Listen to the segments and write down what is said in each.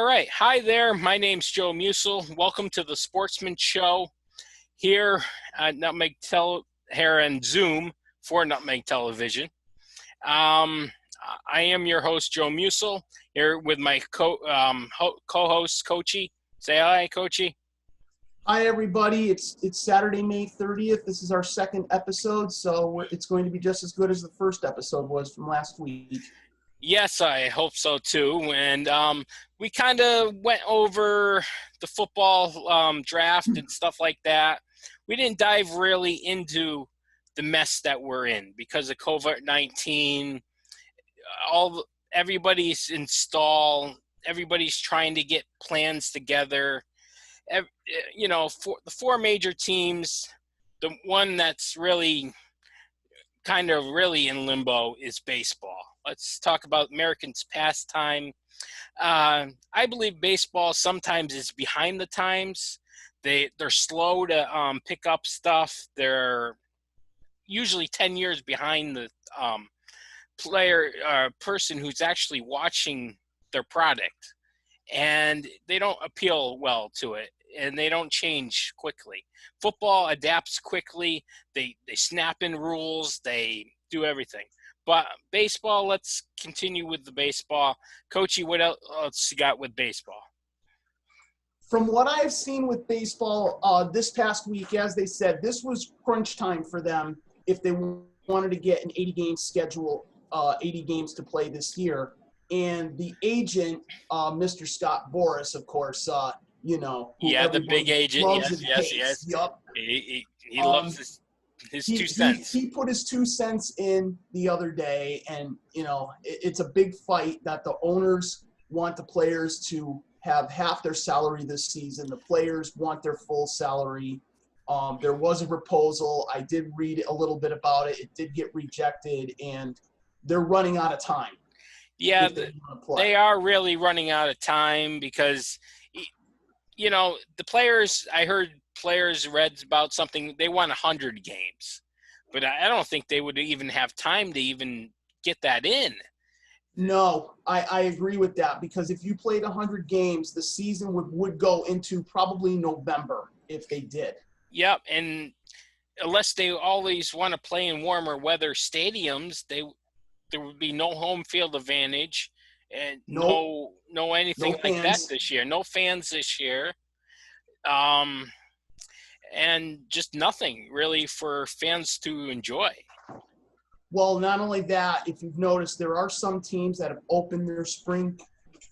All right. Hi there. My name's Joe Musil. Welcome to the Sportsman Show here at Nutmeg here on Zoom for Nutmeg Television. I am your host, Joe Musil, here with my co-host, Coachy. Say hi, Coachy. Hi, everybody. It's Saturday, May 30th. This is our second episode, so it's going to be just as good as the first episode was from last week. Yes, I hope so too. And we kind of went over the football draft and stuff like that. We didn't dive really into the mess that we're in because of COVID-19. Everybody's installed. Everybody's trying to get plans together. For the four major teams, the one that's really in limbo is baseball. Let's talk about Americans' pastime. I believe baseball sometimes is behind the times. They're slow to pick up stuff. They're usually 10 years behind the person who's actually watching their product. And they don't appeal well to it, and they don't change quickly. Football adapts quickly. They snap in rules. They do everything. But baseball, let's continue with the baseball. Coachy, what else you got with baseball? From what I've seen with baseball this past week, as they said, this was crunch time for them if they wanted to get an 80-game schedule, 80 games to play this year. And the agent, Mr. Scott Boras, of course, the big agent. Yes. Yep. He loves his 2 cents. He put his 2 cents in the other day, and, it's a big fight that the owners want the players to have half their salary this season. The players want their full salary. There was a proposal. I did read a little bit about it. It did get rejected, and they're running out of time. Yeah, they are really running out of time because, the players, I heard players read about something, they want 100 games. But I don't think they would even have time to even get that in. No, I agree with that, because if you played 100 games, the season would go into probably November if they did. Yep, and unless they always want to play in warmer weather stadiums, there would be no home field advantage and no anything like that this year. No fans this year. And just nothing really for fans to enjoy. Well, not only that, if you've noticed, there are some teams that have opened their spring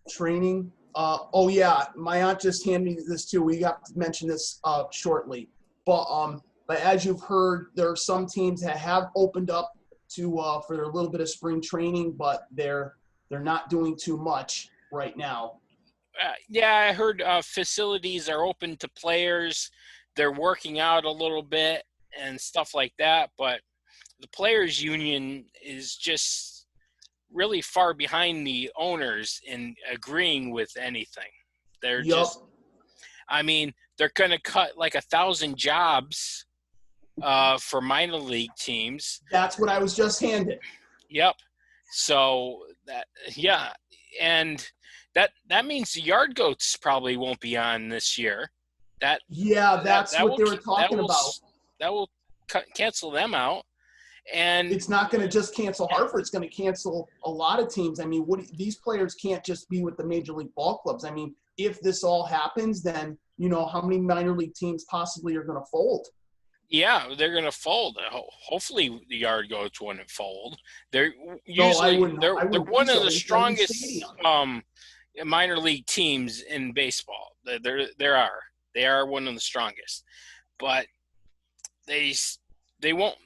training. My aunt just handed me this too. We got to mention this shortly. But as you've heard, there are some teams that have opened up for their little bit of spring training, but they're not doing too much right now. I heard facilities are open to players. They're working out a little bit and stuff like that, but the players' union is just really far behind the owners in agreeing with anything. They're they're going to cut like 1,000 jobs for minor league teams. That's what I was just handed. Yep. So and that means the Yard Goats probably won't be on this year. That's what they were talking about. That will cancel them out. And it's not going to just cancel Hartford. It's going to cancel a lot of teams. I mean, these players can't just be with the major league ball clubs. I mean, if this all happens, then how many minor league teams possibly are going to fold? Yeah, they're going to fold. Hopefully, the Yard Goats wouldn't fold. They're one of the strongest minor league teams in baseball. They are one of the strongest, but they won't.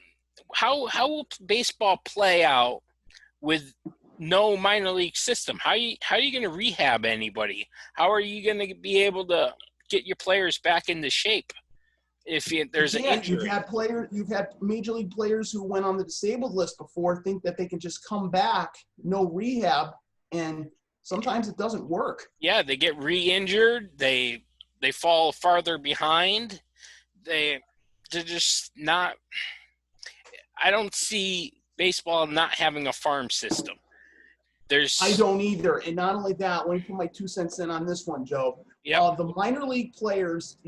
How will baseball play out with no minor league system? How are you going to rehab anybody? How are you going to be able to get your players back into shape if there's an injury? You've had major league players who went on the disabled list before think that they can just come back, no rehab, and sometimes it doesn't work. Yeah, they get re-injured. They fall farther behind. They're just not. I don't see baseball not having a farm system. I don't either. And not only that, let me put my 2 cents in on this one, Joe. Yep. The minor league players,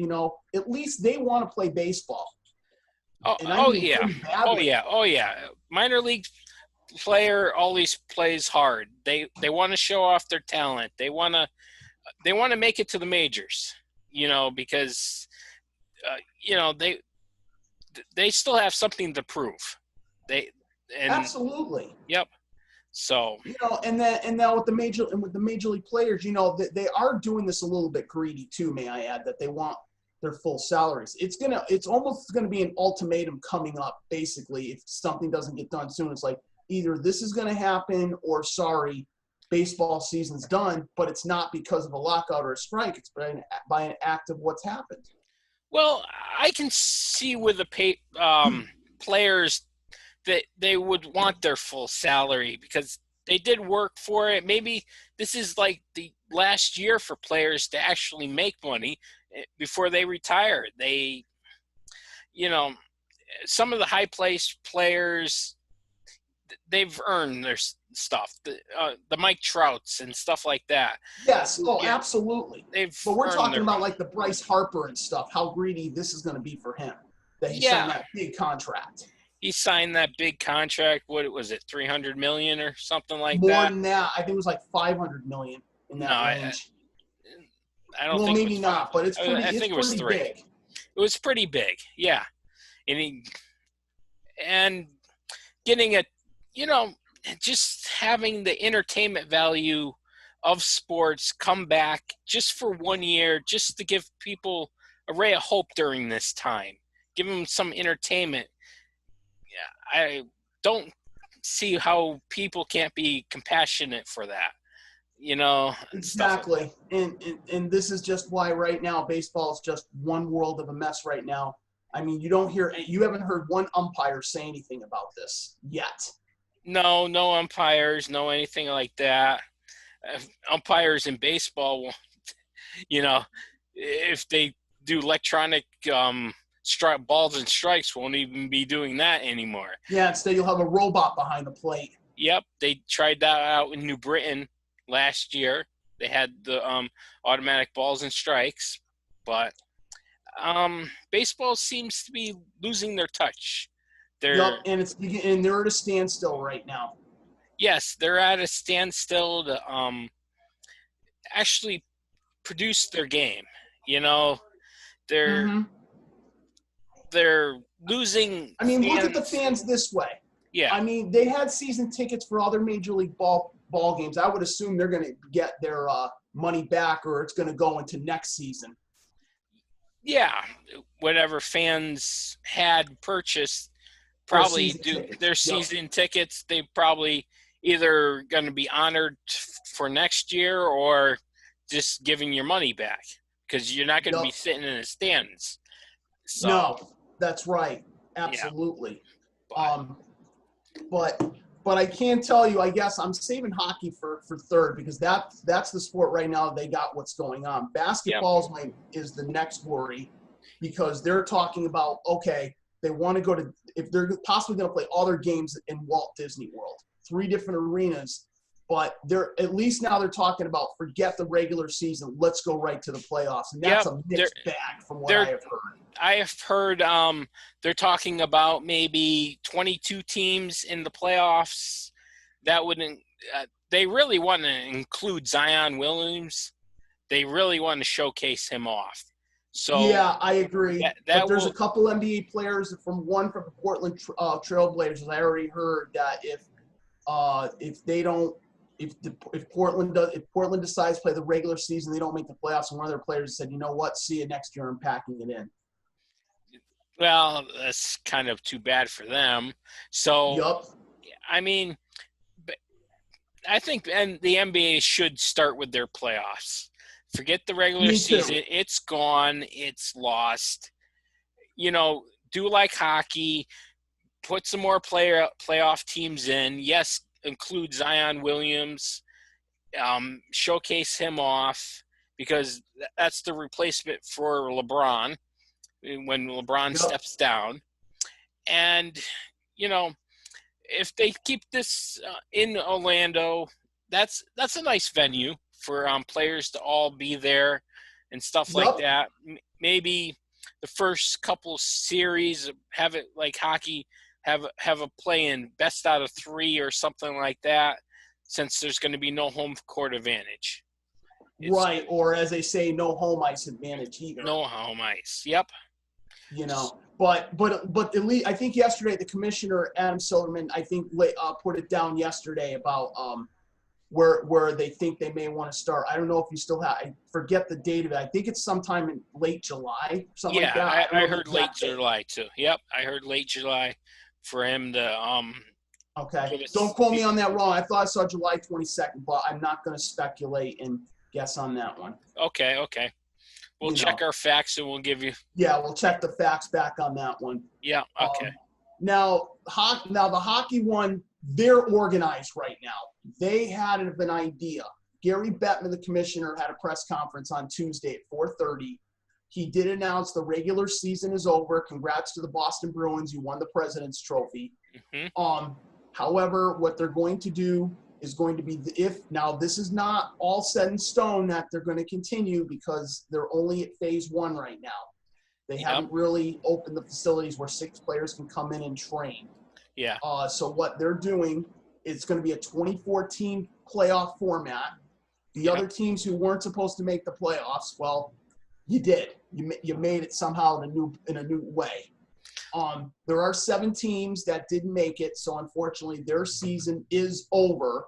at least they want to play baseball. Oh yeah. Minor league player always plays hard. They want to show off their talent. They want to make it to the majors, because they still have something to prove. Absolutely. Yep. So and now with the major league players, they are doing this a little bit greedy too. May I add that they want their full salaries. It's almost gonna be an ultimatum coming up. Basically, if something doesn't get done soon, it's like either this is gonna happen or sorry, baseball season's done. But it's not because of a lockout or a strike. It's by an act of what's happened. Well, I can see with the players that they would want their full salary because they did work for it. Maybe this is like the last year for players to actually make money before they retire. Some of the high-placed players, they've earned their stuff. The Mike Trouts and stuff like that. Yes. Oh, absolutely. But we're talking about like the Bryce Harper and stuff, how greedy this is going to be for him, that he signed that big contract. He signed that big contract. What was it, $300 million or something like that? More than that. I think it was like $500 million in that range. I don't think. Well, maybe not, but it's pretty. I think it was $3 million. Big. It was pretty big, yeah. And getting just having the entertainment value of sports come back just for 1 year, just to give people a ray of hope during this time, give them some entertainment. Yeah, I don't see how people can't be compassionate for that, Exactly. And this is just why right now baseball is just one world of a mess right now. I mean, you haven't heard one umpire say anything about this yet. No umpires, no anything like that. Umpires in baseball, if they do electronic balls and strikes, won't even be doing that anymore. Yeah, instead you'll have a robot behind the plate. Yep, they tried that out in New Britain last year. They had the automatic balls and strikes, but baseball seems to be losing their touch. And they're at a standstill right now. Yes, they're at a standstill to actually produce their game. They're losing. I mean, look at the fans this way. Yeah. I mean, they had season tickets for other major league ball games. I would assume they're going to get their money back, or it's going to go into next season. Yeah, whatever fans had purchased probably their season tickets. They probably either going to be honored for next year or just giving your money back because you're not going to be sitting in the stands. So, no, that's right. Absolutely. Yeah. But I can tell you, I guess I'm saving hockey for third because that's the sport right now. They got what's going on. Basketball is the next worry because they're talking about, okay, they want to go to – if they're possibly going to play all their games in Walt Disney World, 3 different arenas, but at least now they're talking about forget the regular season, let's go right to the playoffs. And that's a mixed bag from what I have heard. I have heard they're talking about maybe 22 teams in the playoffs. That wouldn't they really want to include Zion Williams. They really want to showcase him off. So yeah, I agree. But there's a couple NBA players from the Portland Trailblazers. I already heard that if Portland decides to play the regular season, they don't make the playoffs, and one of their players said, you know what, see you next year, I'm packing it in. Well, that's kind of too bad for them. So, I mean, I think the NBA should start with their playoffs. Forget the regular season. It's gone. It's lost. Do like hockey. Put some more playoff teams in. Yes, include Zion Williams. Showcase him off because that's the replacement for LeBron when LeBron steps down. And, if they keep this in Orlando, that's a nice venue for players to all be there and stuff like Yep. that. Maybe the first couple series have it like hockey, have a play in best out of 3 or something like that, since there's going to be no home court advantage. Right, or as they say, no home ice advantage either. No home ice. Yep. You know, but at least I think yesterday the commissioner Adam Silverman put it down yesterday about where they think they may want to start. I don't know if you still have. I forget the date of it. I think it's sometime in late July, something like that. I heard late July too. Yep, I heard late July for him to Okay, don't quote me on that wrong. I thought I saw July 22nd, but I'm not going to speculate and guess on that one. Okay. We'll check our facts and we'll give you. Yeah, we'll check the facts back on that one. Yeah. Okay. Now the hockey one, they're organized right now. They had an idea. Gary Bettman, the commissioner, had a press conference on Tuesday at 4:30. He did announce the regular season is over. Congrats to the Boston Bruins. You won the President's Trophy. Mm-hmm. However, what they're going to do is going to be now this is not all set in stone that they're going to continue, because they're only at phase 1 right now. They haven't really opened the facilities where 6 players can come in and train. Yeah. So what they're doing, it's going to be a 24-team playoff format. The other teams who weren't supposed to make the playoffs, well, you did. You made it somehow in a new way. There are 7 teams that didn't make it, so unfortunately their season is over.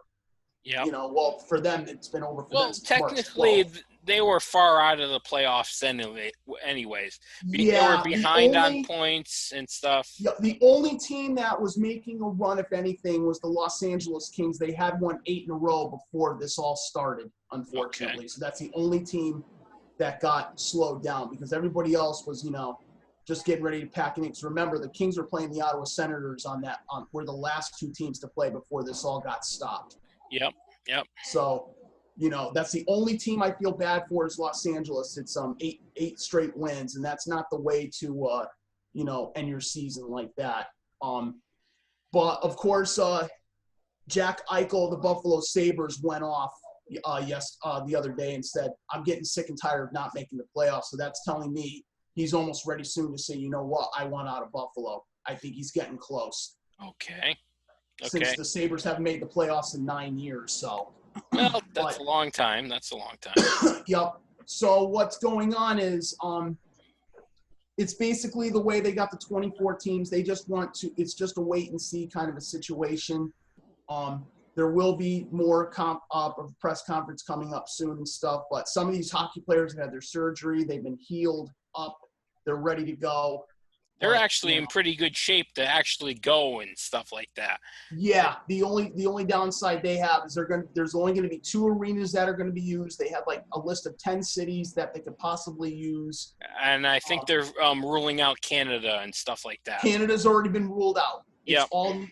Yeah. You know, well, for them it's been over for them. Well, technically they were far out of the playoffs anyways. They were behind on points and stuff. Yeah, the only team that was making a run, if anything, was the Los Angeles Kings. They had won 8 in a row before this all started, unfortunately. Okay. So that's the only team that got slowed down, because everybody else was, just getting ready to pack in. Because remember, the Kings were playing the Ottawa Senators were the last 2 teams to play before this all got stopped. Yep. So, that's the only team I feel bad for is Los Angeles. It's 8 straight wins, and that's not the way to end your season like that. But of course, Jack Eichel, the Buffalo Sabres, went off the other day and said, "I'm getting sick and tired of not making the playoffs." So that's telling me he's almost ready soon to say, "You know what? I want out of Buffalo." I think he's getting close. Okay. Since the Sabres haven't made the playoffs in 9 years, so. Well, that's a long time. Yep. So what's going on is it's basically the way they got the 24 teams. They just it's just a wait and see kind of a situation. There will be more press conference coming up soon and stuff, but some of these hockey players have had their surgery. They've been healed up. They're ready to go. They're actually in pretty good shape to actually go and stuff like that. Yeah, the only downside they have is there's only going to be 2 arenas that are going to be used. They have like a list of 10 cities that they could possibly use. And I think they're ruling out Canada and stuff like that. Canada's already been ruled out. Yeah.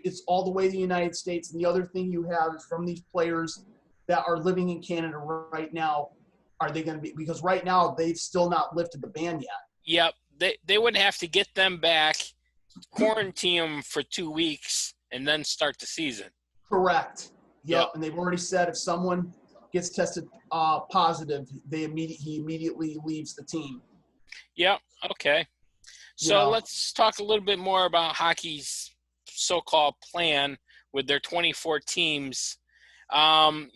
It's all the way to the United States. And the other thing you have is from these players that are living in Canada right now, are they going to be, because right now they've still not lifted the ban yet. Yep. They would have to get them back, quarantine them for 2 weeks, and then start the season. Correct. Yep. And they've already said if someone gets tested positive, he immediately leaves the team. Yep. Okay. So let's talk a little bit more about hockey's so-called plan with their 24 teams. I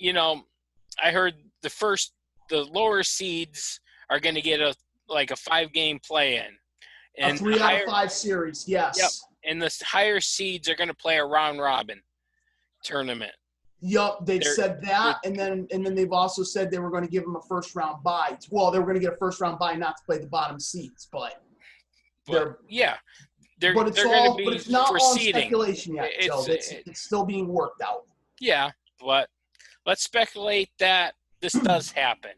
heard the lower seeds are going to get a 5-game play-in. And a 3 out of 5 series, yes. Yep. And the higher seeds are going to play a round-robin tournament. Yep, they've said that, and then they've also said they were going to give them a first-round bye. Well, they were going to get a first-round bye not to play the bottom seeds, but they're going to be it's not all speculation yet, Joe. It's still being worked out. Yeah, but let's speculate that this does happen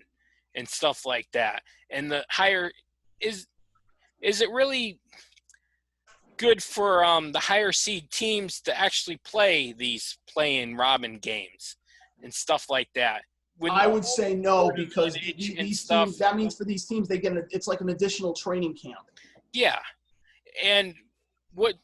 and stuff like that. And the higher is it really good for the higher seed teams to actually play these play-in robin games and stuff like that? I would say no, because these teams, that means for these teams it's like an additional training camp. Yeah, and what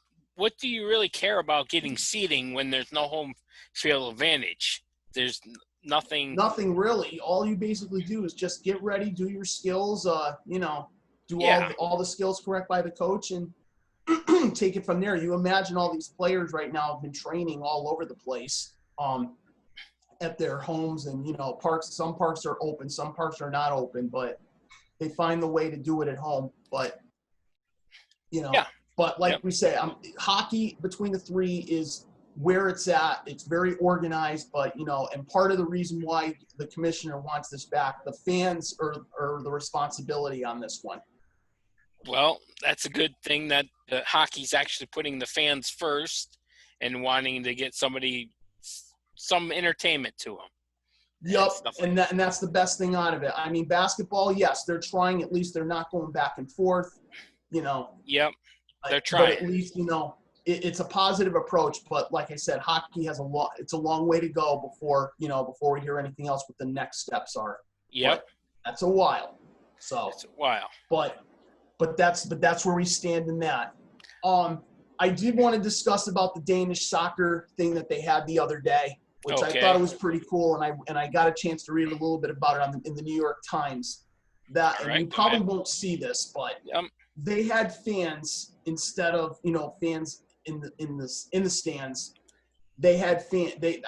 do you really care about getting seeding when there's no home field advantage? There's Nothing. Nothing really. All you basically do is just get ready, do your skills, do all the skills correct by the coach, and take it from there. You imagine all these players right now have been training all over the place at their homes, and parks. Some parks are open, some parks are not open, but they find the way to do it at home. But but like we say, hockey between the three is where it's at. It's very organized, but and part of the reason why the commissioner wants this back, the fans are the responsibility on this one. Well, that's a good thing that hockey's actually putting the fans first and wanting to get some entertainment to them. Yep, and that's the best thing out of it. I mean, basketball, yes, they're trying. At least they're not going back and forth. Yep, they're trying. But at least it's a positive approach. But like I said, hockey has it's a long way to go before we hear anything else. What the next steps are. Yep, but that's a while. So it's a while. But that's where we stand in that. I did want to discuss about the Danish soccer thing that they had the other day, which I thought it was pretty cool, and I got a chance to read a little bit about it in the New York Times. And you probably won't see this, but they had fans instead of fans in the stands. They had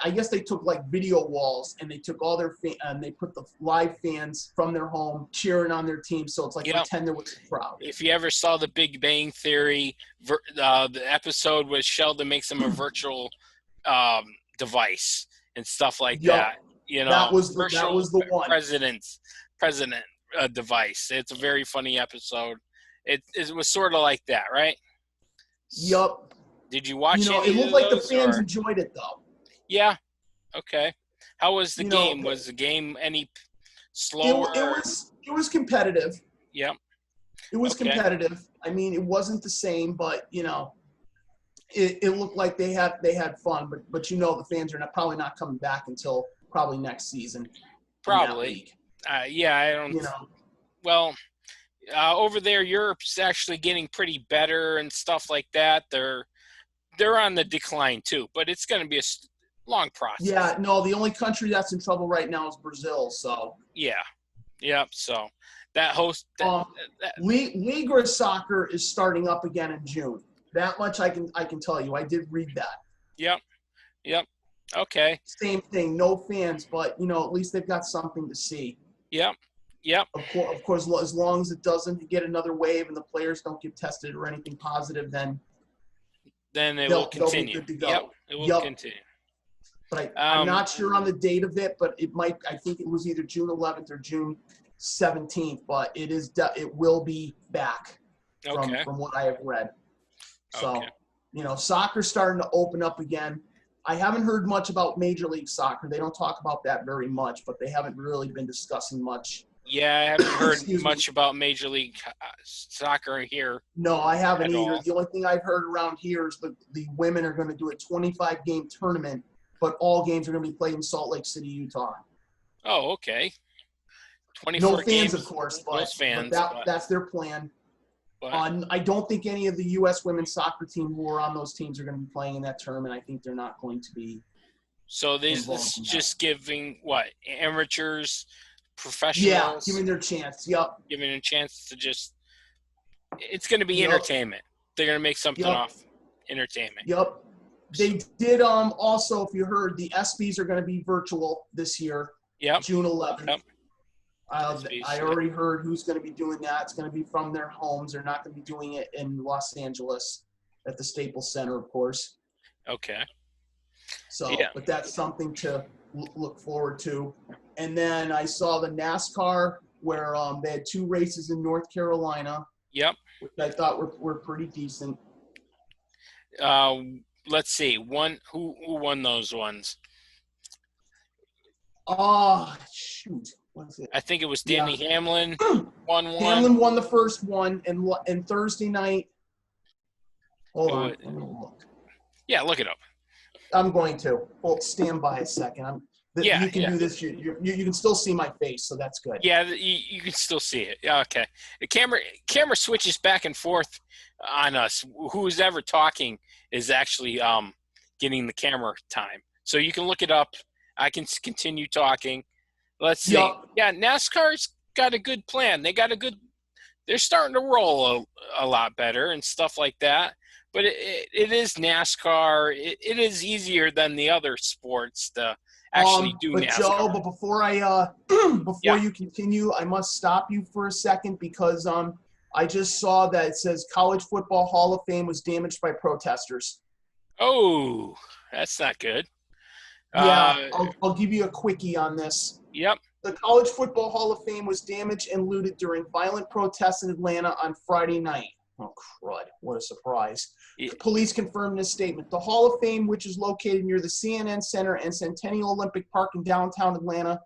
I guess they took like video walls, and they took all their and they put the live fans from their home cheering on their team. So it's like pretend there was a crowd. If you ever saw the Big Bang Theory, the episode with Sheldon makes them a virtual device and stuff like that. That was the one. President device. It's a very funny episode. It was sort of like that, right? Yep. Did you watch it? It looked like the fans enjoyed it, though. Yeah. Okay. How was the game? Was the game any slower? It was competitive. Yep. It was competitive. I mean, it wasn't the same, but it looked like they had fun. But the fans are probably not coming back until probably next season. Probably. I don't. Well, over there, Europe's actually getting pretty better and stuff like that. They're on the decline too, but it's going to be a long process. Yeah, no, the only country that's in trouble right now is Brazil. So so that host Liga soccer is starting up again in June. That much I can tell you. I did read that. Yep. Okay. Same thing, no fans, but at least they've got something to see. Yep. Of course, as long as it doesn't get another wave and the players don't get tested or anything positive, then it will continue. They'll be good to go. Yep, it will continue. But I'm not sure on the date of it, but it might. I think it was either June 11th or June 17th. But it will be back from what I have read. So, soccer's starting to open up again. I haven't heard much about Major League Soccer. They don't talk about that very much, but they haven't really been discussing much. Yeah, I haven't heard much about Major League Soccer here. No, I haven't either. The only thing I've heard around here is the women are going to do a 25-game tournament, but all games are going to be played in Salt Lake City, Utah. Oh, okay. 24 no fans, games, of course, but that's their plan. I don't think any of the U.S. women's soccer team who are on those teams are going to be playing in that tournament. I think they're not going to be. So this is just giving amateurs, professionals? Yeah, giving their chance. Yep. Giving a chance to just – it's going to be entertainment. They're going to make something off entertainment. Yep. They did also, if you heard, the ESPYs are going to be virtual this year. Yep. June 11th. Yep. I already heard who's going to be doing that. It's going to be from their homes. They're not going to be doing it in Los Angeles at the Staples Center, of course. Okay. So, but that's something to look forward to. And then I saw the NASCAR where they had 2 races in North Carolina. Yep. Which I thought were pretty decent. Let's see. Who won those ones? Oh, shoot. I think it was Danny Hamlin won one. Hamlin won the first one, and Thursday night. Hold on, let me look. Yeah, look it up. I'm going to. Hold, stand by a second. You can do this. You can still see my face, so that's good. Yeah, you can still see it. Okay. The camera switches back and forth on us. Who's ever talking is actually getting the camera time. So you can look it up I can continue talking. Let's see. Yep. Yeah, NASCAR's got a good plan. They're starting to roll a lot better and stuff like that. But it is NASCAR. It is easier than the other sports to actually do but NASCAR. Joe, but before you continue, I must stop you for a second because I just saw that it says College Football Hall of Fame was damaged by protesters. Oh, that's not good. Yeah, I'll give you a quickie on this. Yep. The College Football Hall of Fame was damaged and looted during violent protests in Atlanta on Friday night. Oh, crud. What a surprise. Yeah. Police confirmed this statement. The Hall of Fame, which is located near the CNN Center and Centennial Olympic Park in downtown Atlanta,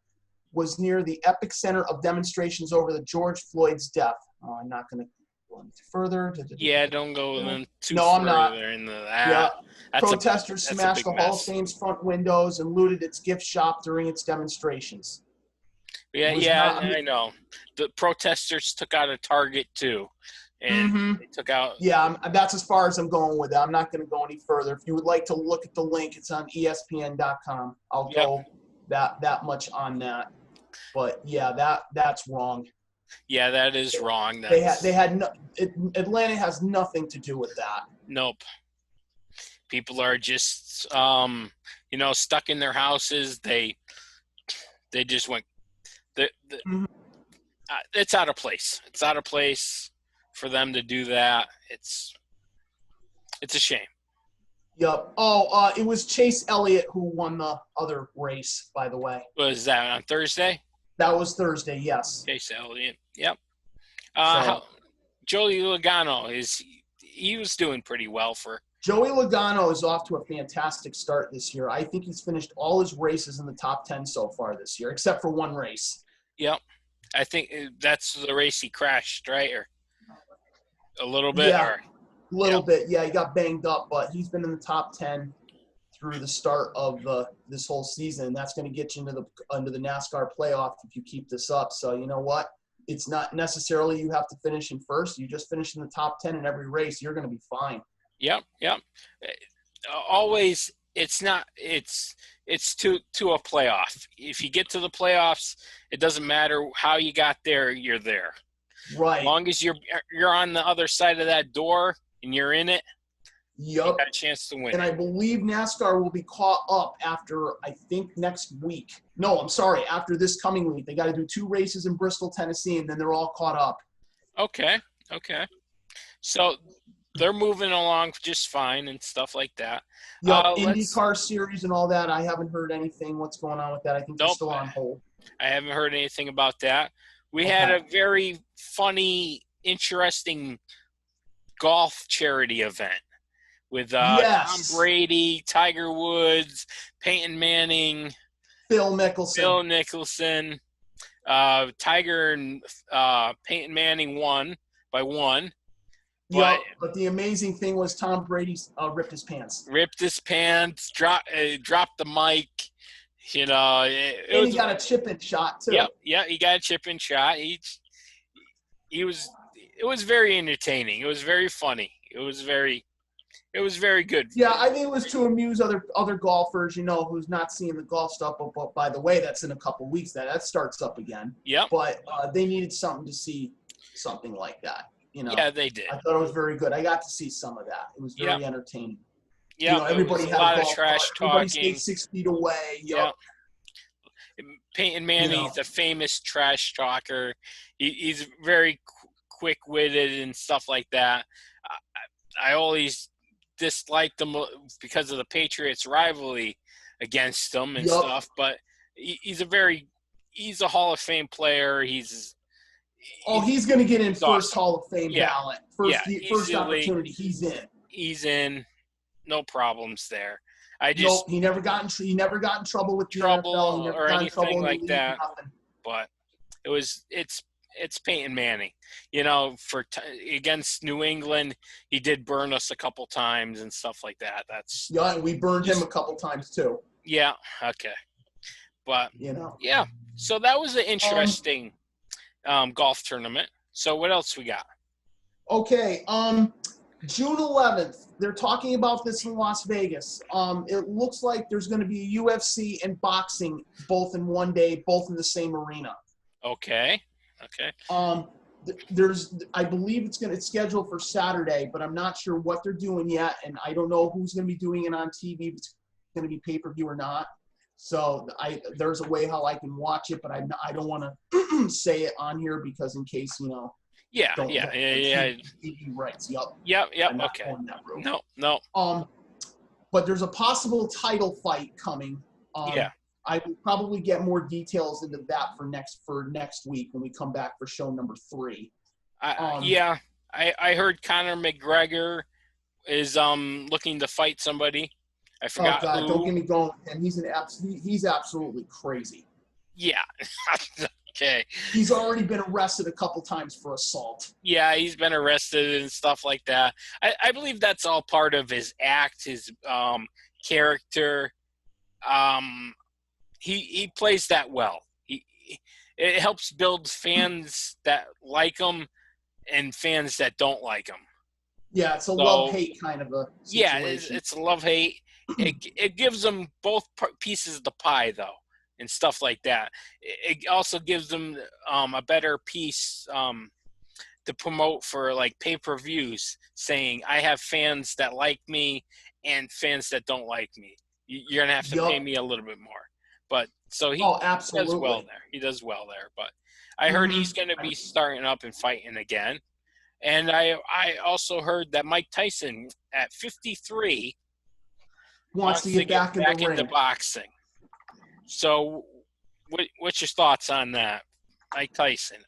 was near the epicenter of demonstrations over the George Floyd's death. I'm not going to go any further. Yeah, don't go too no, I'm not. into that. Yeah. Protesters smashed the Hall of Fame's front windows and looted its gift shop during its demonstrations. Yeah, I know. The protesters took out a Target too. And they took out. Yeah, that's as far as I'm going with it. I'm not going to go any further. If you would like to look at the link, it's on ESPN.com. I'll go that much on that. But yeah, that's wrong. Yeah, that is wrong. Atlanta has nothing to do with that. Nope. People are just stuck in their houses. They just went. It's out of place. It's out of place for them to do that. It's a shame. Yep. It was Chase Elliott who won the other race, by the way. Was that on Thursday? That was Thursday, yes. Chase Elliott. Yep. Joey Logano he was doing pretty well for. Joey Logano is off to a fantastic start this year. I think he's finished all his races in the top 10 so far this year, except for one race. Yep. I think that's the race he crashed, right? Or a little bit? Yeah, a little bit. Yeah, he got banged up, but he's been in the top 10 through the start of this whole season. That's going to get you into the NASCAR playoff if you keep this up. So you know what? It's not necessarily you have to finish in first. You just finish in the top 10 in every race. You're going to be fine. Yep. Always, it's not. It's to a playoff. If you get to the playoffs, it doesn't matter how you got there. You're there. Right. As long as you're on the other side of that door and you're in it, you got a chance to win. And I believe NASCAR will be caught up after, I think, next week. No, I'm sorry, after this coming week. They got to do 2 races in Bristol, Tennessee, and then they're all caught up. Okay. So they're moving along just fine and stuff like that. Yeah, IndyCar series and all that. I haven't heard anything. What's going on with that? I think they're still on hold. I haven't heard anything about that. We had a very funny, interesting golf charity event with Tom Brady, Tiger Woods, Peyton Manning, Phil Mickelson. Tiger and Peyton Manning won by 1. But the amazing thing was Tom Brady ripped his pants. Dropped the mic. He got a chip-in shot too. Yeah, he got a chip-in shot. It was very entertaining. It was very funny. It was very good. Yeah, I think it was to amuse other golfers, who's not seeing the golf stuff. But by the way, that's in a couple weeks. That starts up again. Yeah. But they needed something to see something like that. Yeah, they did. I thought it was very good. I got to see some of that. It was very entertaining. Yeah, everybody had a lot of trash talking. Everybody stayed 6 feet away. Yeah. Peyton Manning's a famous trash talker. He's very quick-witted and stuff like that. I always disliked him because of the Patriots' rivalry against him and stuff. But he's a Hall of Fame player. He's going to get in first Hall of Fame ballot. First opportunity, he's in. He's in. No problems there. He never got in trouble with the NFL, or anything like that. But it's Peyton Manning. Against New England, he did burn us a couple times and stuff like that. And we burned him a couple times too. Yeah. Okay. But yeah. So that was an interesting golf tournament. So what else we got? Okay. June 11th. They're talking about this in Las Vegas. It looks like there's going to be UFC and boxing both in one day, both in the same arena. Okay. I believe it's scheduled for Saturday, but I'm not sure what they're doing yet, and I don't know who's going to be doing it on TV. If it's going to be pay-per-view or not. So there's a way how I can watch it, but I don't want to say it on here because in case Yeah. TV rights. Yep. Okay. No. But there's a possible title fight coming. I will probably get more details into that for next week when we come back for show number 3. I heard Conor McGregor is looking to fight somebody. I forgot who. Who. Don't get me going. And he's absolutely crazy. Yeah. Okay. He's already been arrested a couple times for assault. Yeah, he's been arrested and stuff like that. I believe that's all part of his act, his character. He plays that well. It helps build fans that like him and fans that don't like him. Yeah, it's a love-hate kind of a situation. Yeah, it's a love-hate. It gives them both pieces of the pie, though, and stuff like that. It also gives them a better piece to promote for, like, pay-per-views, saying, I have fans that like me and fans that don't like me. You're going to have to pay me a little bit more. But so he does well there. He does well there. But I heard he's going to be starting up and fighting again. And I also heard that Mike Tyson at 53 wants to get back into boxing. So what's your thoughts on that, Mike Tyson?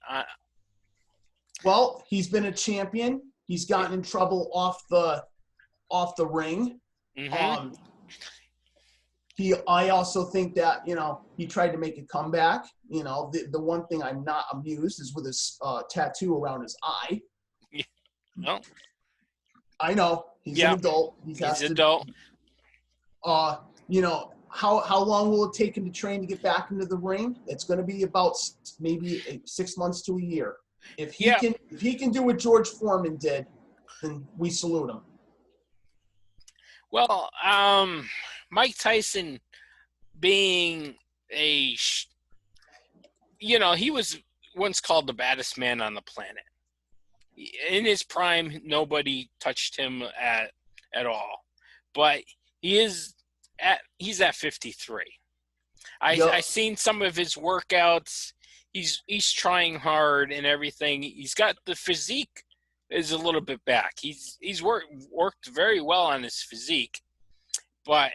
Well, he's been a champion. He's gotten in trouble off the ring. Mm-hmm. I also think that, he tried to make a comeback. The one thing I'm not amused is with his tattoo around his eye. No. I know. He's an adult. He's an adult. How long will it take him to train to get back into the ring? It's going to be about maybe 6 months to a year. If he can do what George Foreman did, then we salute him. Well, Mike Tyson being he was once called the baddest man on the planet. In his prime, nobody touched him at all. But he's at 53. I seen some of his workouts. He's trying hard and everything. He's got the physique is a little bit back. He's worked very well on his physique, but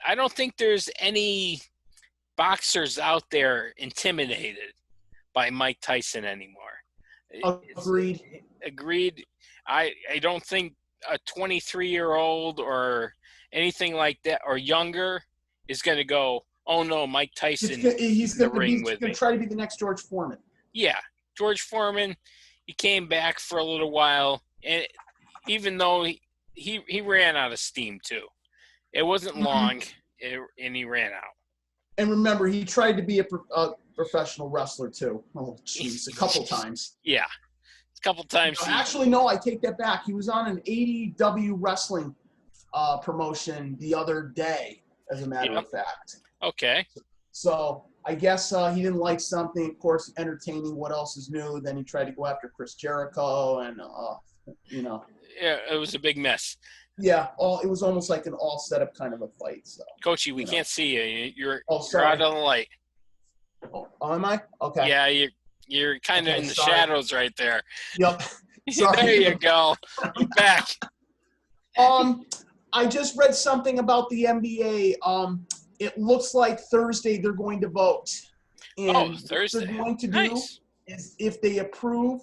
I don't think there's any boxers out there intimidated by Mike Tyson anymore. Agreed. I don't think a 23-year-old or anything like that or younger is going to go, oh no, Mike Tyson. He's going to try to be the next George Foreman. Yeah, George Foreman. He came back for a little while, and even though he ran out of steam too, it wasn't long, and he ran out. And remember, he tried to be a professional wrestler too. Oh, jeez, a couple times. Yeah, a couple times. Actually, no, I take that back. He was on an AEW wrestling promotion the other day, as a matter of fact. Okay. So I guess he didn't like something. Of course, entertaining. What else is new? Then he tried to go after Chris Jericho, and Yeah, it was a big mess. Yeah, it was almost like an all set up kind of a fight. So, Coachy, we can't see you. You're sorry. out of the light. Oh, am I? Okay. Yeah, you're kind of in the shadows right there. Yep. There you go. You're back. I just read something about the NBA. It looks like Thursday they're going to vote. And Thursday. What they're going to do is if they approve,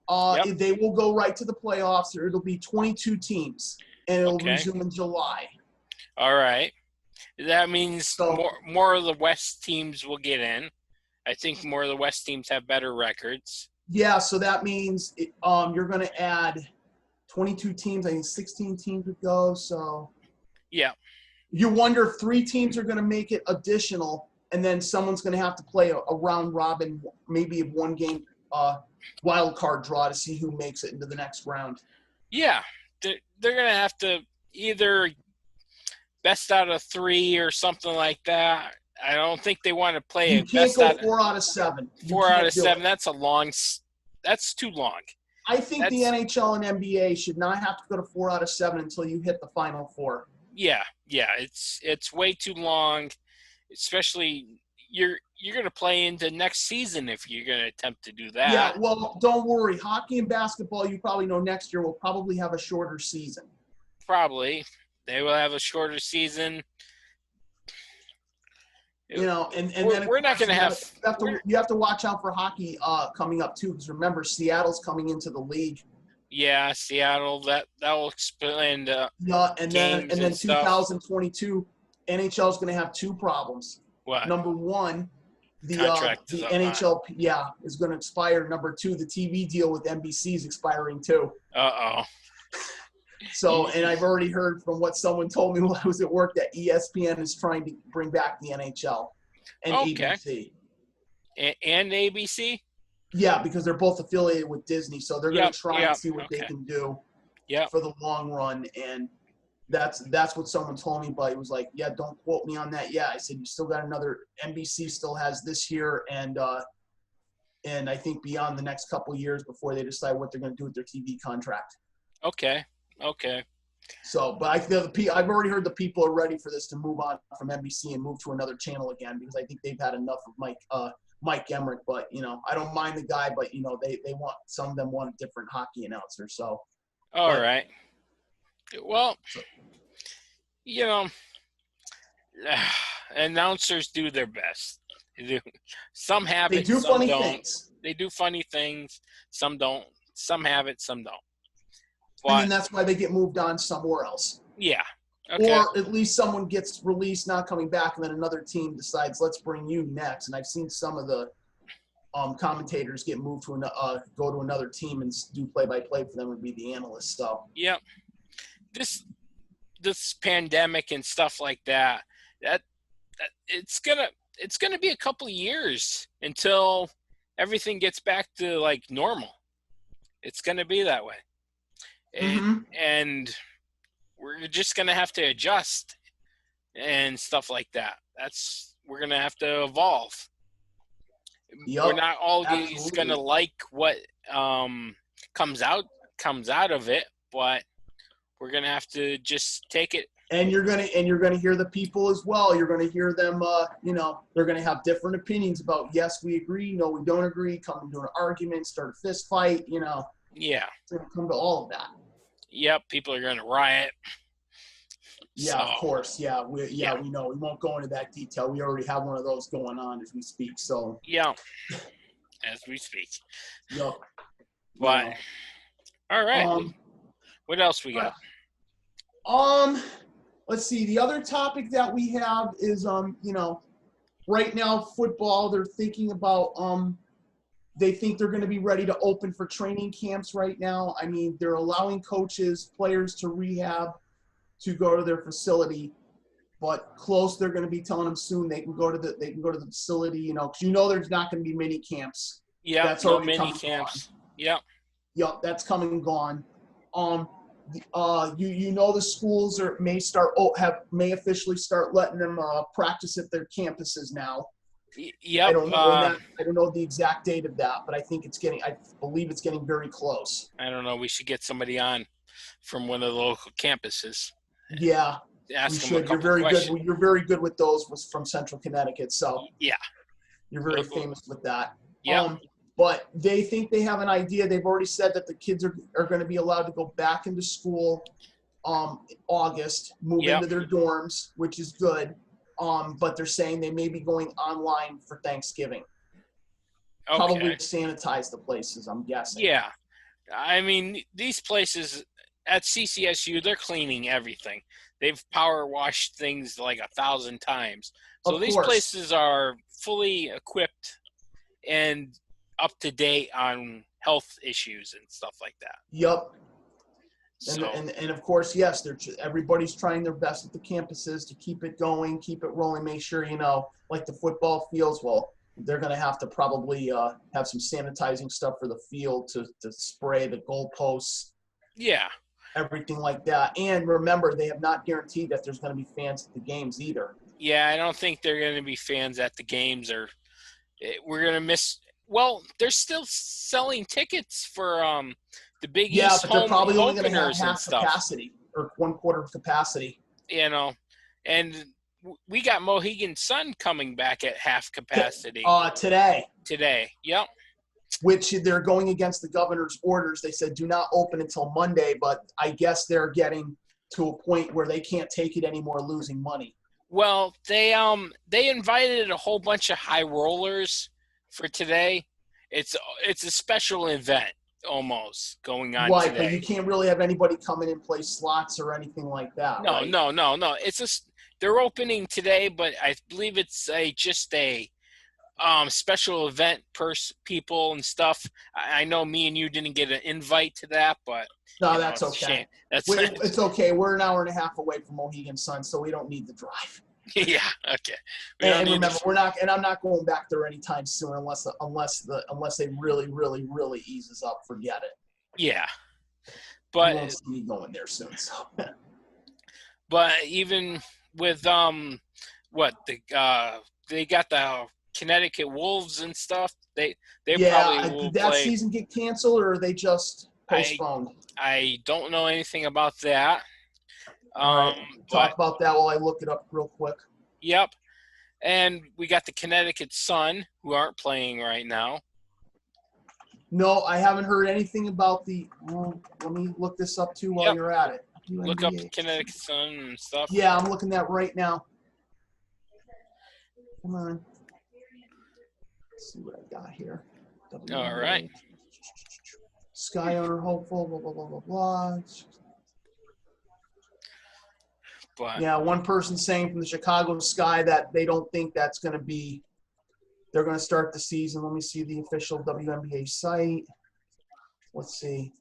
they will go right to the playoffs. It'll be 22 teams, and it'll resume in July. All right. That means more of the West teams will get in. I think more of the West teams have better records. Yeah, so that means you're going to add 22 teams. I think 16 teams would go. So yeah. You wonder if 3 teams are going to make it additional, and then someone's going to have to play a round robin, maybe a 1-game wild card draw to see who makes it into the next round. Yeah, they're going to have to either best out of 3 or something like that. I don't think they want to play you can't go 4 out of 7. 4 out of 7. That's too long. I think the NHL and NBA should not have to go to 4 out of 7 until you hit the Final Four. Yeah, it's way too long, especially you're going to play into next season if you're going to attempt to do that. Yeah, well, don't worry. Hockey and basketball, you probably know next year will probably have a shorter season. Probably. They will have a shorter season. You know, and then we're not going to have – you have to watch out for hockey coming up too, because remember, Seattle's coming into the league. Yeah, Seattle. That will expand. Yeah, and then 2022, NHL is going to have 2 problems. What? Number 1, the NHL is going to expire. Number 2, the TV deal with NBC is expiring too. So, and I've already heard from what someone told me while I was at work that ESPN is trying to bring back the NHL and ABC. And ABC? Yeah, because they're both affiliated with Disney, so they're going to try and see what they can do for the long run. And that's what someone told me, but he was like, yeah, don't quote me on that. Yeah, I said, you still got another – NBC still has this year and I think beyond the next couple of years before they decide what they're going to do with their TV contract. Okay. So, but I've already heard the people are ready for this to move on from NBC and move to another channel again, because I think they've had enough of Mike Emmerich. But, you know, I don't mind the guy, but, you know, they want – some of them want a different hockey announcer. So. All right. Well, you know, announcers do their best. Some have it, some don't. They do funny things. They do funny things. Some don't. Some have it, some don't. But, and then that's why they get moved on somewhere else. Yeah. Okay. Or at least someone gets released, not coming back, and then another team decides, let's bring you next. And I've seen some of the commentators get moved to go to another team and do play-by-play for them and be the analyst. So. Yep. This pandemic and stuff like that it's gonna be a couple of years until everything gets back to like normal. It's gonna be that way. And we're just going to have to adjust and stuff like that. We're going to have to evolve. We're not always going to like what comes out of it, but we're going to have to just take it. And you're going to hear the people as well. You're going to hear them, you know, they're going to have different opinions about, yes, we agree, no, we don't agree, come into an argument, start a fist fight, you know. Yeah. It's going to come to all of that. Yep, people are going to riot. Yeah, of course. Yeah, we know. We won't go into that detail. We already have one of those going on as we speak. So. Yeah, as we speak. Yep. But all right. What else we got? Let's see. The other topic that we have is you know, right now football. They're thinking about they think they're going to be ready to open for training camps right now. I mean, they're allowing coaches, players to rehab, to go to their facility, but close. They're going to be telling them soon they can go to the facility. You know, because you know there's not going to be mini camps. Yeah, that's no mini camps. Yep. Yep, that's coming and gone. You know the schools may officially start letting them practice at their campuses now. Yep. I don't know the exact date of that, but I believe it's getting very close. I don't know. We should get somebody on from one of the local campuses. Yeah. Ask them a couple good. You're very good with those from Central Connecticut. So yeah. You're very famous with that. Yeah. But they think they have an idea. They've already said that the kids are going to be allowed to go back into school August, move into their dorms, which is good. But they're saying they may be going online for Thanksgiving. Okay. Probably to sanitize the places, I'm guessing. Yeah. I mean, these places at CCSU, they're cleaning everything. They've power washed things like 1,000 times. So these places are fully equipped and up to date on health issues and stuff like that. Yep. So, and of course, yes, everybody's trying their best at the campuses to keep it going, keep it rolling, make sure, you know, like the football fields, well, they're going to have to probably have some sanitizing stuff for the field to spray the goalposts. Yeah. everything like that. And remember, they have not guaranteed that there's going to be fans at the games either. Yeah, I don't think they're going to be fans at the games, or we're going to miss. Well, they're still selling tickets for the Big East but they're probably only going to have openers and half stuff. capacity or 1/4 capacity. And we got Mohegan Sun coming back at half capacity. Today. Yep. Which they're going against the governor's orders. They said do not open until Monday, but I guess they're getting to a point where they can't take it anymore, losing money. Well, they invited a whole bunch of high rollers for today. It's a special event almost going on today. But you can't really have anybody come in and play slots or anything like that. No, right? No. They're opening today, but I believe it's just a special event people and stuff. I know me and you didn't get an invite to that, but no, that's okay. It's okay. We're an hour and a half away from Mohegan Sun, so we don't need the drive. Yeah, okay. And remember, I'm not going back there anytime soon unless they really, really, really eases up. Forget it. Yeah, but you won't see me going there soon. So. But even with they got the Connecticut Wolves and stuff. They probably will did that play. Season get canceled or are they just postponed? I don't know anything about that. Talk about that while I look it up real quick. Yep. And we got the Connecticut Sun, who aren't playing right now. No, I haven't heard anything about the let me look this up too while you're at it. Look up the Connecticut Sun and stuff. Yeah, I'm looking at right now. Come on. Let's see what I got here. All right. Sky owner hopeful, blah, blah, blah, blah, blah. But, yeah, one person saying from the Chicago Sky that they don't think that's going to be – they're going to start the season. Let me see the official WNBA site. Let's see.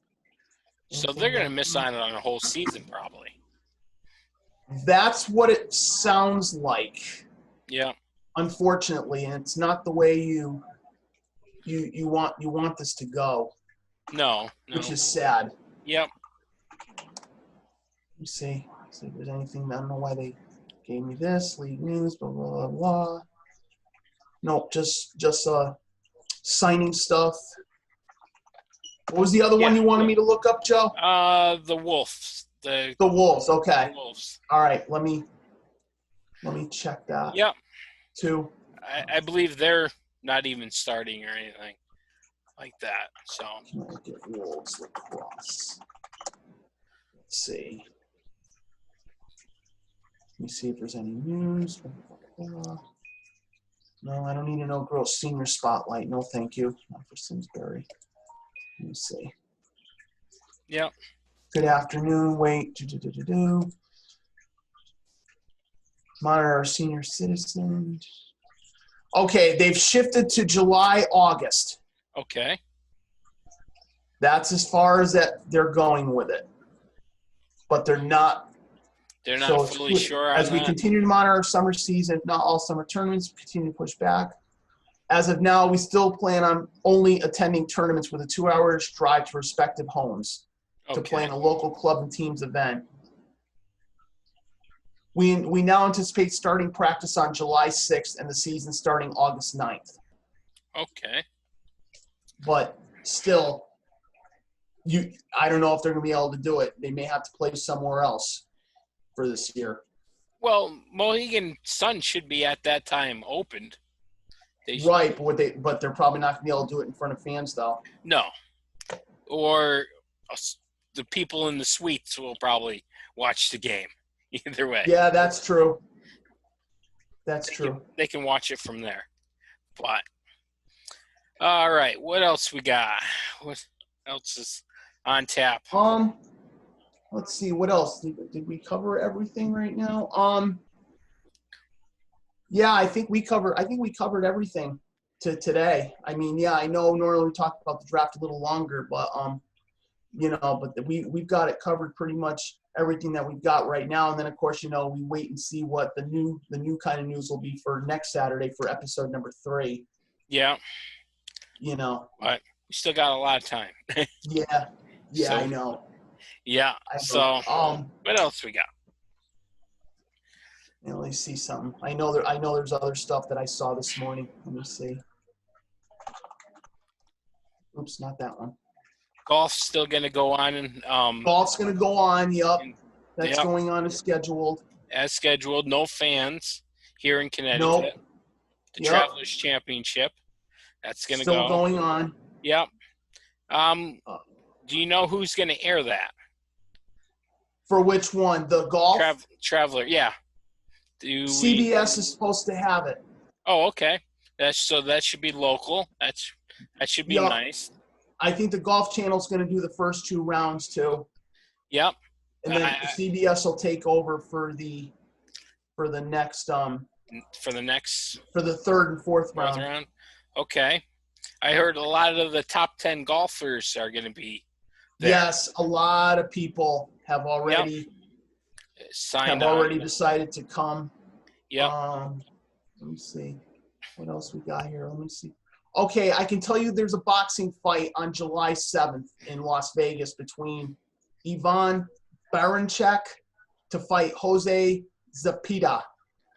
So they're going to miss out on a whole season probably. That's what it sounds like. Yeah. Unfortunately, and it's not the way you want this to go. No. Which is sad. Yep. Let me see if there's anything. I don't know why they gave me this. League news, blah, blah, blah, blah. Nope, just signing stuff. What was the other one you wanted me to look up, Joe? The Wolves. The Wolves, okay. The Wolves. All right, let me check that. Yep. Too. I believe they're not even starting or anything like that. So Connecticut Wolves lacrosse. Let's see. Let me see if there's any news. No, I don't need a no-girls senior spotlight. No, thank you. Not for Simsbury. Let me see. Yep. Good afternoon. Wait. Monitor our senior citizens. Okay, they've shifted to July, August. Okay. That's as far as that they're going with it. But they're not. They're not fully sure on as we continue to monitor our summer season, not all summer tournaments, continue to push back. As of now, we still plan on only attending tournaments with a 2-hour drive to respective homes to play in a local club and teams event. We now anticipate starting practice on July 6th and the season starting August 9th. Okay. But still, I don't know if they're going to be able to do it. They may have to play somewhere else for this year. Well, Mohegan Sun should be at that time opened. Right, but they're probably not going to be able to do it in front of fans, though. No. Or the people in the suites will probably watch the game. Either way. Yeah, that's true. That's true. They can watch it from there. But all right, what else we got? What else is on tap? Let's see. What else did we cover? Everything right now. Yeah, I think we covered everything today. I mean, yeah, I know normally we talk about the draft a little longer, but but we've got it covered pretty much everything that we've got right now. And then of course, we wait and see what the new kind of news will be for next Saturday for episode number 3. Yeah. But we still got a lot of time. Yeah, so, I know. Yeah. So what else we got? Let me see something. I know there's other stuff that I saw this morning. Let me see. Oops, not that one. Golf's still going to go on. And golf's going to go on. Yep. That's going on as scheduled. As scheduled. No fans here in Connecticut. Nope. The Travelers Championship. That's going to go. Still going on. Yep. Do you know who's going to air that? For which one? The golf? Traveler, yeah. CBS is supposed to have it. Oh, okay. That should be local. That should be nice. I think the Golf Channel's going to do the first 2 rounds too. Yep. And then CBS will take over for the next for the 3rd and 4th round. Okay. I heard a lot of the top 10 golfers are going to be there. Yes, a lot of people have already decided to come. Yeah. Let me see. What else we got here? Let me see. Okay, I can tell you there's a boxing fight on July 7th in Las Vegas between Ivan Baranchyk to fight Jose Zepeda.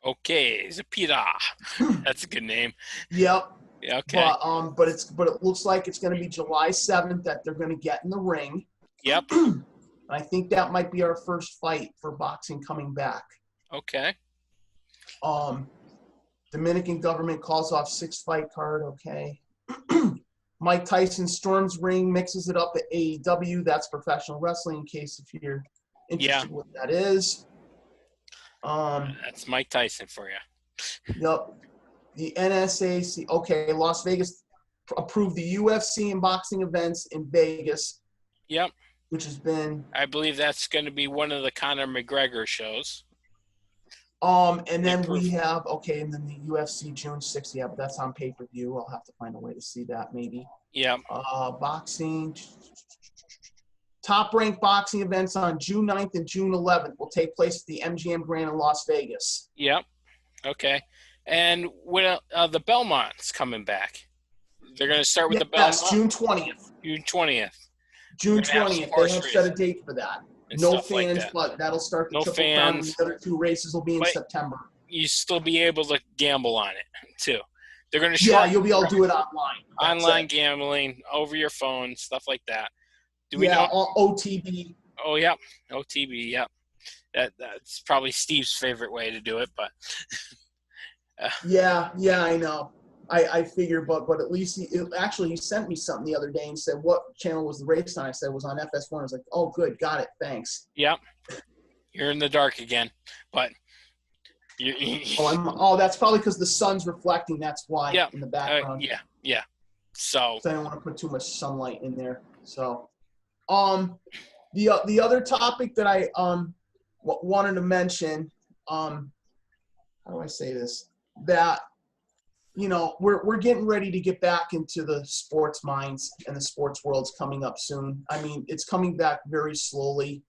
Okay, Zepeda. That's a good name. Yep. Yeah, okay. But it looks like it's going to be July 7th that they're going to get in the ring. Yep. I think that might be our first fight for boxing coming back. Okay. Dominican government calls off 6-fight card. Okay. Mike Tyson storms ring, mixes it up at AEW. That's professional wrestling. In case if you're interested, what that is. That's Mike Tyson for you. Yep. The NSAC. Okay, Las Vegas approved the UFC and boxing events in Vegas. Yep. Which has been. I believe that's going to be one of the Conor McGregor shows. And then we have, and then the UFC June 6th, but that's on pay-per-view. I'll have to find a way to see that maybe. Yeah. Boxing. Top-ranked boxing events on June 9th and June 11th will take place at the MGM Grand in Las Vegas. Yep. Okay. And when the Belmont's coming back, they're going to start with the Belmont? Yes, June 20th. June 20th. June 20th. They have set a date for that. No fans, but that'll start the Triple Crown. And the other 2 races will be in September. You still be able to gamble on it, too. They're going to you'll be able to do it online. Online gambling, over your phone, stuff like that. Do we know? OTB. Oh, yeah. OTB, yeah. That's probably Steve's favorite way to do it, but. Yeah, I know. I figure, but at least he sent me something the other day and said, what channel was the race on? I said it was on FS1. I was like, oh, good, got it, thanks. Yep. You're in the dark again, but that's probably because the sun's reflecting. That's why in the background. Yeah. So I don't want to put too much sunlight in there. So, the other topic that I wanted to mention, how do I say this? That. We're getting ready to get back into the sports minds, and the sports world's coming up soon. I mean, it's coming back very slowly,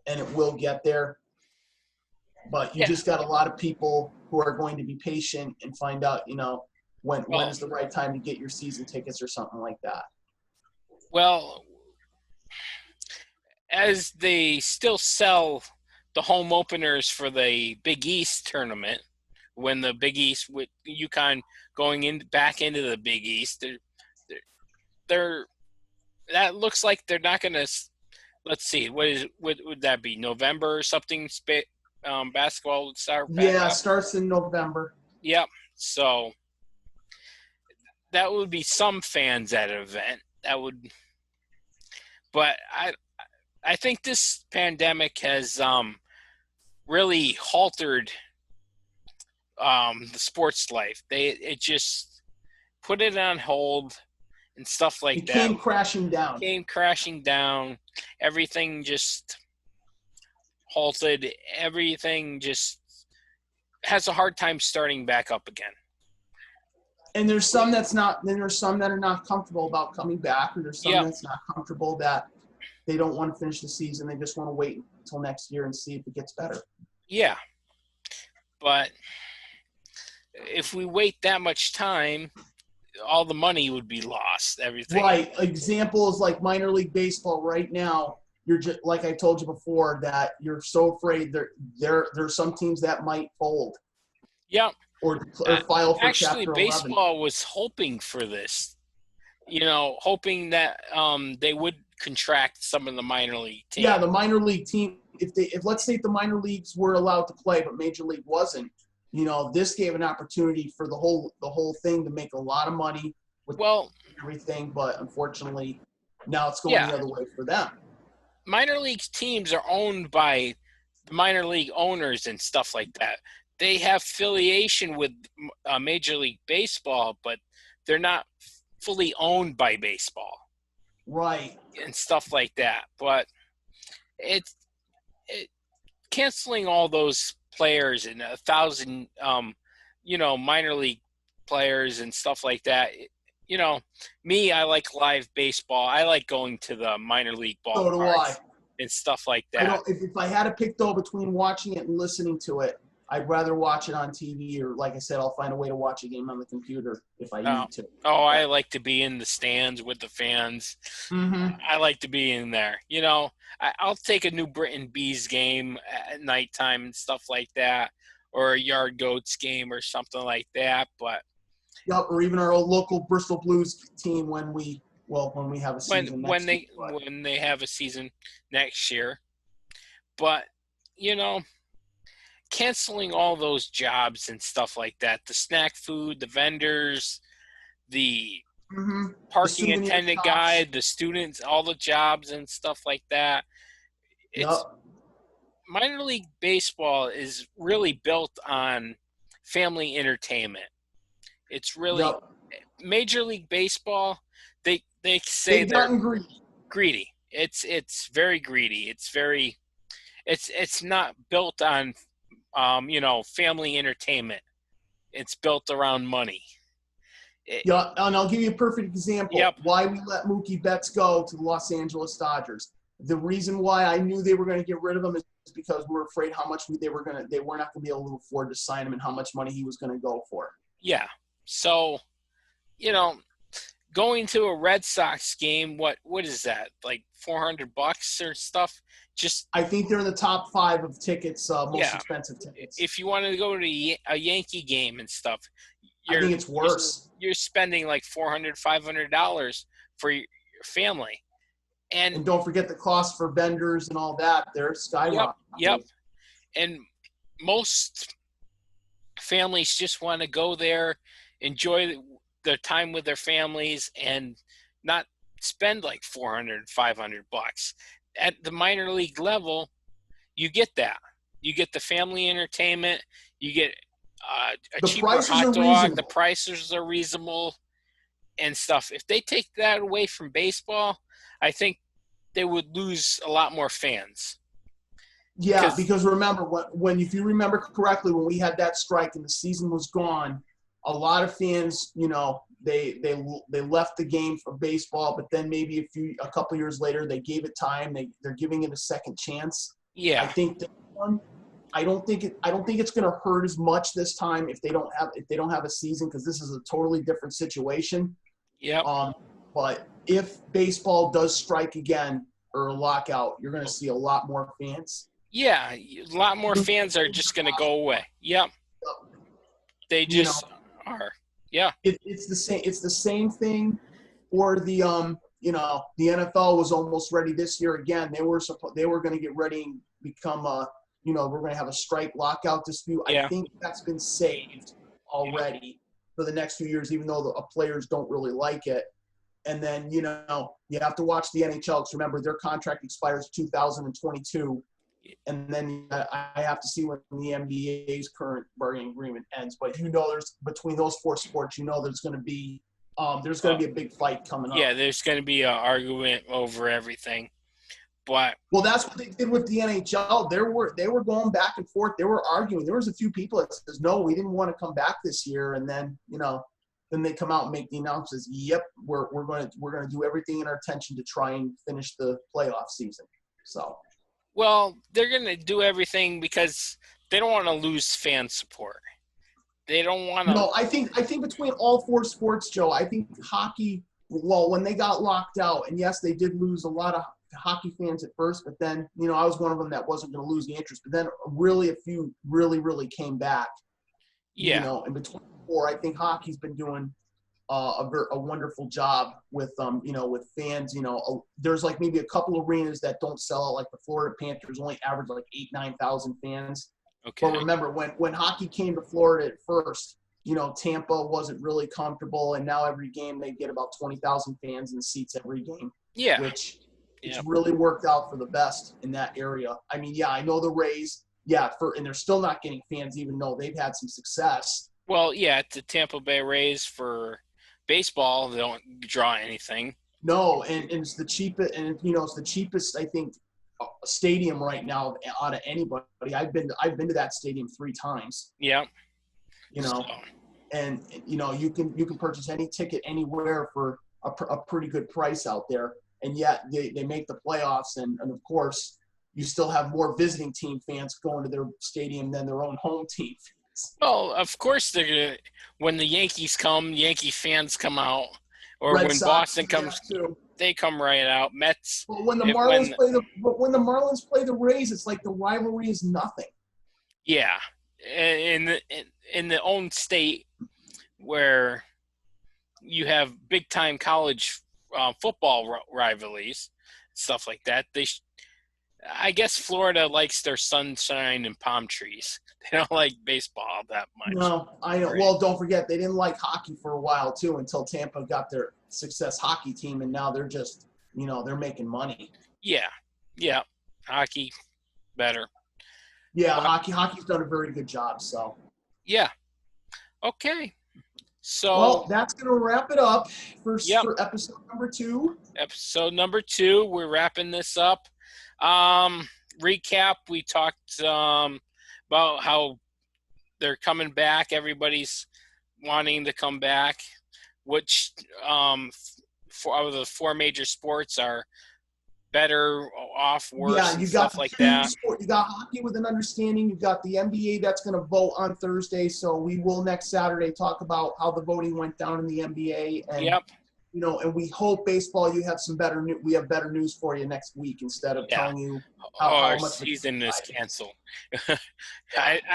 and it will get there. But you just got a lot of people who are going to be patient and find out, when is the right time to get your season tickets or something like that. Well, as they still sell the home openers for the Big East tournament, when the Big East with UConn going back into the Big East, they're that looks like they're not going to. Let's see, what would that be? November or something? Basketball would start. Yeah, starts in November. Yep. So that would be some fans at an event. But I think this pandemic has really halted the sports life. It just put it on hold and stuff like that. Came crashing down. Everything just halted. Everything just has a hard time starting back up again. And there's some that are not comfortable about coming back, or there's some that's not comfortable that they don't want to finish the season. They just want to wait until next year and see if it gets better. Yeah. But if we wait that much time, all the money would be lost. Everything. Right. Example is like minor league baseball right now. you're just like I told you before that you're so afraid there's some teams that might fold. Yeah. Or file for actually, Chapter 11. baseball was hoping for this. Hoping that they would contract some of the minor league teams. Yeah, the minor league team. If let's say the minor leagues were allowed to play, but Major League wasn't, this gave an opportunity for the whole thing to make a lot of money with everything. But unfortunately, now it's going the other way for them. Minor league teams are owned by the minor league owners and stuff like that. They have affiliation with Major League Baseball, but they're not fully owned by baseball, right? And stuff like that. But it's canceling all those players and 1,000, minor league players and stuff like that. Me, I like live baseball. I like going to the minor league ballparks. So do I. And stuff like that. If I had to pick though between watching it and listening to it, I'd rather watch it on TV, or like I said, I'll find a way to watch a game on the computer if I need to. I like to be in the stands with the fans. Mm-hmm. I like to be in there. I'll take a New Britain Bees game at nighttime and stuff like that, or a Yard Goats game or something like that. But or even our old local Bristol Blues team when we have a season when they have a season next year. But canceling all those jobs and stuff like that, the snack food, the vendors, the parking attendant guy, the students, all the jobs and stuff like that. Minor league baseball is really built on family entertainment. It's really Major League Baseball. They say they're greedy. It's very greedy. It's not built on family entertainment. It's built around money. And I'll give you a perfect example. Why we let Mookie Betts go to the Los Angeles Dodgers. The reason why I knew they were going to get rid of him is because we were afraid how much they weren't going to be able to afford to sign him and how much money he was going to go for. Yeah. So, going to a Red Sox game, what is that? Like $400 or stuff? I think they're in the top 5 of tickets, most expensive tickets. If you wanted to go to a Yankee game and stuff, I think it's worse. You're spending like $400, $500 for your family. And don't forget the cost for vendors and all that. They're skyrocketing. Yep. And most families just want to go there, enjoy their time with their families, and not spend like $400, $500. At the minor league level, you get that. You get the family entertainment. You get a cheaper hot dog. The prices are reasonable and stuff. If they take that away from baseball, I think they would lose a lot more fans. Yeah, because remember, if you remember correctly, when we had that strike and the season was gone, a lot of fans, they left the game for baseball, but then maybe a couple years later they gave it time. They're giving it a second chance. Yeah, I think that I don't think it's going to hurt as much this time if they don't have a season, because this is a totally different situation. Yeah. But if baseball does strike again or a lockout, you're going to see a lot more fans. Yeah, a lot more fans are just going to go away. Yep. They just are. Yeah. It's the same thing. Or the the NFL was almost ready this year again. They were going to get ready and become we're going to have a strike lockout dispute. Yeah. I think that's been saved already for the next few years, even though the players don't really like it. And then, you have to watch the NHL, because remember, their contract expires 2022. And then I have to see when the NBA's current bargaining agreement ends. But there's between those 4 sports, there's going to be a big fight coming up. Yeah, there's going to be an argument over everything. But that's what they did with the NHL. They were going back and forth. They were arguing. There was a few people that says, no, we didn't want to come back this year. And then then they come out and make the announcements. Yep, we're going to do everything in our attention to try and finish the playoff season. So. Well, they're going to do everything because they don't want to lose fan support. They don't want to. No, I think between all 4 sports, Joe, I think hockey. Well, when they got locked out, and yes, they did lose a lot of hockey fans at first, but then, I was one of them that wasn't going to lose the interest. But then really a few really came back. Yeah. In between four, I think hockey's been doing a wonderful job with with fans. There's like maybe a couple arenas that don't sell out, like the Florida Panthers only average like 8,000-9,000 fans. Okay. But remember when hockey came to Florida at first, Tampa wasn't really comfortable, and now every game they get about 20,000 fans in seats every game. Yeah. Which it's really worked out for the best in that area. I mean, I know the Rays, and they're still not getting fans even though they've had some success. Well, the Tampa Bay Rays for baseball, they don't draw anything. No, and it's the cheapest, it's the cheapest, I think, stadium right now out of anybody. I've been to that stadium 3 times. Yeah. And you can purchase any ticket anywhere for a pretty good price out there, and yet they make the playoffs, and of course you still have more visiting team fans going to their stadium than their own home team fans. Well, of course they're gonna. When the Yankees come, Yankee fans come out, or Red when Sox, Boston comes, they come right out. Mets. But when the Marlins play the Rays, it's like the rivalry is nothing. Yeah, in the own state where you have big time college football rivalries, stuff like that. I guess Florida likes their sunshine and palm trees. They don't like baseball that much. No, I know. Right. Well, don't forget they didn't like hockey for a while too until Tampa got their success hockey team, and now they're just they're making money. Yeah, hockey better. Yeah, hockey's done a very good job. So yeah, okay. So well, that's gonna wrap it up for episode number 2. Episode number 2, we're wrapping this up. Recap: we talked about how they're coming back. Everybody's wanting to come back. Which for the 4 major sports are better off, worse, and stuff like that. You got hockey with an understanding. You've got the NBA that's going to vote on Thursday. So we will next Saturday talk about how the voting went down in the NBA. And, and we hope baseball, we have better news for you next week instead of telling you how our much season is canceled.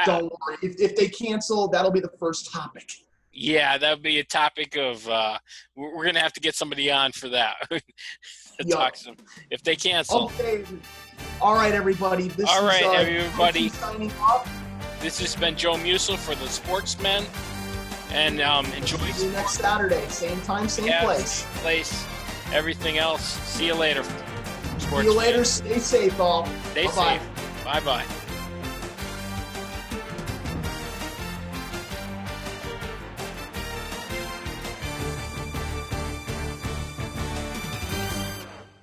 Don't worry. If they cancel, that'll be the first topic. Yeah, that would be a topic of we're going to have to get somebody on for that. Talk to them if they cancel. Okay. All right, everybody. Everybody. Signing off. This has been Joe Musil for the Sportsmen. And enjoy. See you next Saturday. Same time, same place. Everything else. See you later. See you later. Stay safe, all. Stay safe. Bye-bye.